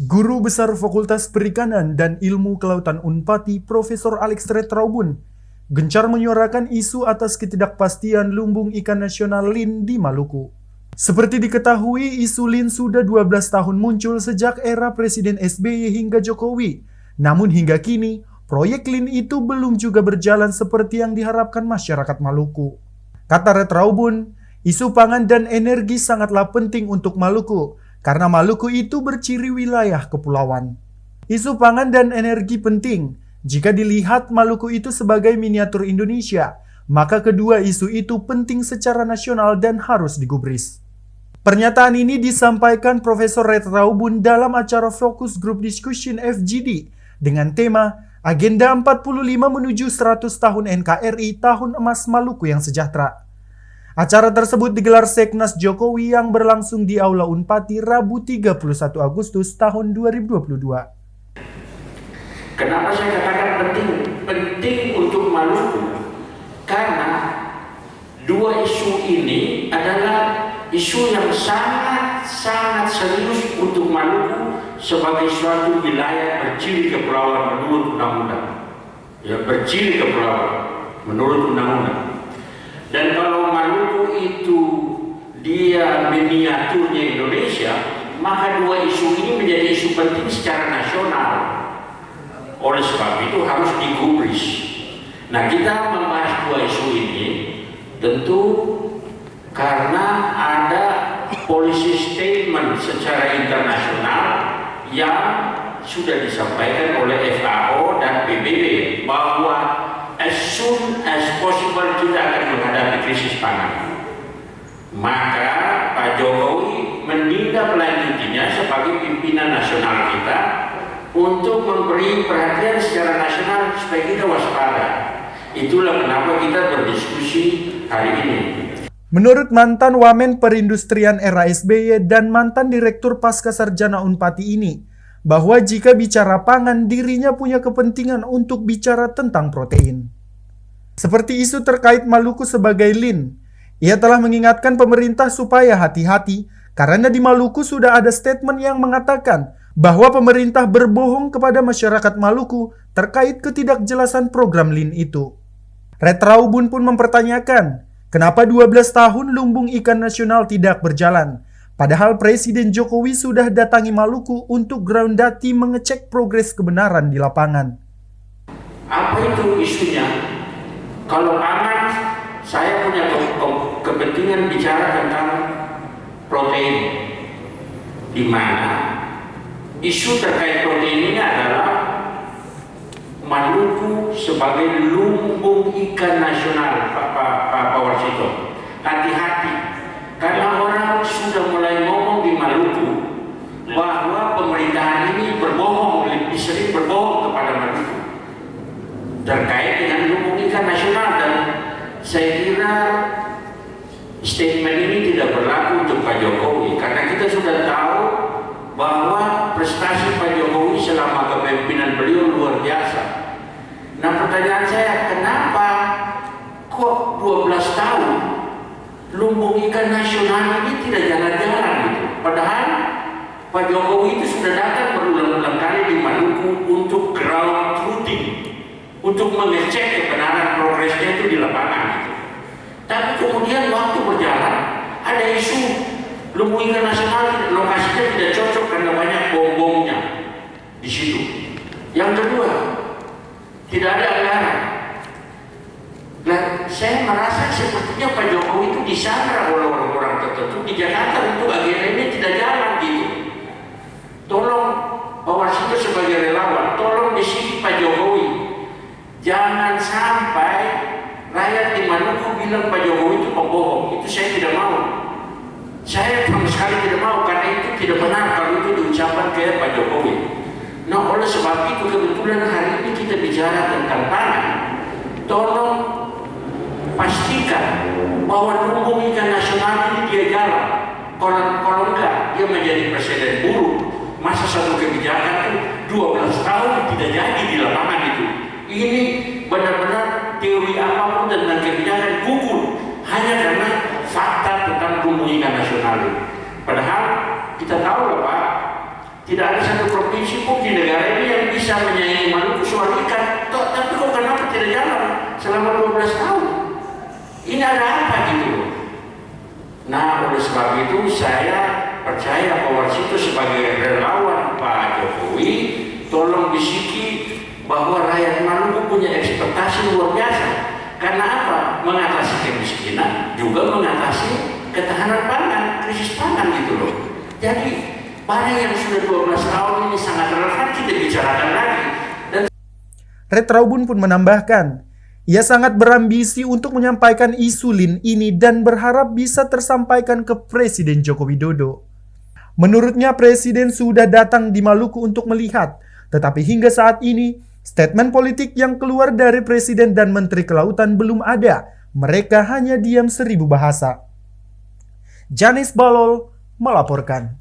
Guru Besar Fakultas Perikanan dan Ilmu Kelautan Unpati, Profesor Alex Retraubun, gencar menyuarakan isu atas ketidakpastian lumbung ikan nasional LIN di Maluku. Seperti diketahui, isu LIN sudah 12 tahun muncul sejak era Presiden SBY hingga Jokowi. Namun hingga kini, proyek LIN itu belum juga berjalan seperti yang diharapkan masyarakat Maluku. Kata Retraubun, isu pangan dan energi sangatlah penting untuk Maluku, karena Maluku itu berciri wilayah kepulauan. Isu pangan dan energi penting. Jika dilihat Maluku itu sebagai miniatur Indonesia, maka kedua isu itu penting secara nasional dan harus digubris. Pernyataan ini disampaikan Profesor Retraubun dalam acara Focus Group Discussion FGD dengan tema Agenda 45 menuju 100 tahun NKRI Tahun Emas Maluku yang Sejahtera. Acara tersebut digelar Seknas Jokowi yang berlangsung di Aula Unpati Rabu 31 Agustus tahun 2022. Kenapa saya katakan penting? Penting untuk Maluku karena dua isu ini adalah isu yang sangat serius untuk Maluku sebagai suatu wilayah berciri kepulauan menurut undang-undang. Ya, berciri kepulauan menurut undang-undang. Dan kalau Maluku itu dia miniaturnya Indonesia, maka dua isu ini menjadi isu penting secara nasional. Oleh sebab itu harus digubris. Nah, kita membahas dua isu ini tentu karena ada policy statement secara internasional yang sudah disampaikan oleh FAO dan PBB bahwa as soon as possible kita akan menghadapi krisis pangan. Maka Pak Jokowi menindaklanjutinya sebagai pimpinan nasional kita untuk memberi perhatian secara nasional supaya kita waspada. Itulah kenapa kita berdiskusi hari ini. Menurut mantan Wamen Perindustrian era SBY dan mantan Direktur Pascasarjana Unpati ini, bahwa jika bicara pangan dirinya punya kepentingan untuk bicara tentang protein. Seperti isu terkait Maluku sebagai LIN, ia telah mengingatkan pemerintah supaya hati-hati karena di Maluku sudah ada statement yang mengatakan bahwa pemerintah berbohong kepada masyarakat Maluku terkait ketidakjelasan program LIN itu. Retraubun pun mempertanyakan, kenapa 12 tahun lumbung ikan nasional tidak berjalan? Padahal Presiden Jokowi sudah datangi Maluku untuk ground dati mengecek progres kebenaran di lapangan. Apa itu isunya? Kalau pangan, saya punya kepentingan bicara tentang protein. Di mana isu terkait protein ini adalah Maluku sebagai lumbung ikan nasional, Pak Warsito. Hati-hati. Karena orang sudah mulai ngomong di Maluku bahwa pemerintahan ini berbohong, lebih sering berbohong kepada Maluku terkait dengan lumbung ikan nasional, dan saya kira statement ini tidak berlaku untuk Pak Jokowi karena kita sudah tahu bahwa prestasi Pak Jokowi selama kepemimpinan beliau luar biasa. Nah, pertanyaan saya, kenapa kok 12 tahun lumbung ikan nasional ini tidak jalan-jalan gitu? Padahal Pak Jokowi itu sudah datang berulang-ulang kali di Maluku untuk ground truthing, untuk mengecek kebenaran progresnya itu di lapangan gitu. Tapi kemudian waktu berjalan, ada isu lumbung ikan nasional lokasinya tidak cocok karena banyak bom-bomnya di situ. Yang kedua, tidak ada anggaran. Nah, saya merasa sepertinya Pak Jokowi itu disandra oleh orang-orang tertentu di Jakarta untuk agenda ini tidak jalan gitu. Tolong Pak Warsito sebagai relawan, tolong disini Pak Jokowi, jangan sampai rakyat di Maluku bilang Pak Jokowi itu pembohong. Itu saya tidak mau. Saya sama sekali tidak mau karena itu tidak benar kalau itu diucapkan ke Pak Jokowi. Nah, oleh sebab itu kebetulan hari ini kita bicara tentang pangan. Tolong pastikan bahwa lumbung ikan nasional ini dia jalan. Kalau enggak, dia menjadi presiden buruk. Masa satu kebijakan itu 12 tahun tidak jadi di lapangan itu. Ini benar-benar teori apapun tentang kebijakan gugur hanya karena fakta tentang lumbung ikan nasional. Padahal kita tahu lah Pak, tidak ada satu 12 tahun. Ini ada apa gitu loh. Nah, oleh sebab itu saya percaya Pak Warsito sebagai relawan Pak Jokowi, tolong bisiki bahwa rakyat Maluku punya ekspektasi luar biasa. Karena apa? Mengatasi kemiskinan, juga mengatasi ketahanan pangan, krisis pangan gitu loh. Jadi, pada yang sudah 12 tahun ini sangat relevan kita bicarakan lagi. Dan Red Traubun pun menambahkan, ia sangat berambisi untuk menyampaikan isu Lin ini dan berharap bisa tersampaikan ke Presiden Joko Widodo. Menurutnya Presiden sudah datang di Maluku untuk melihat, tetapi hingga saat ini, statement politik yang keluar dari Presiden dan Menteri Kelautan belum ada. Mereka hanya diam 1000 bahasa. Janis Balol melaporkan.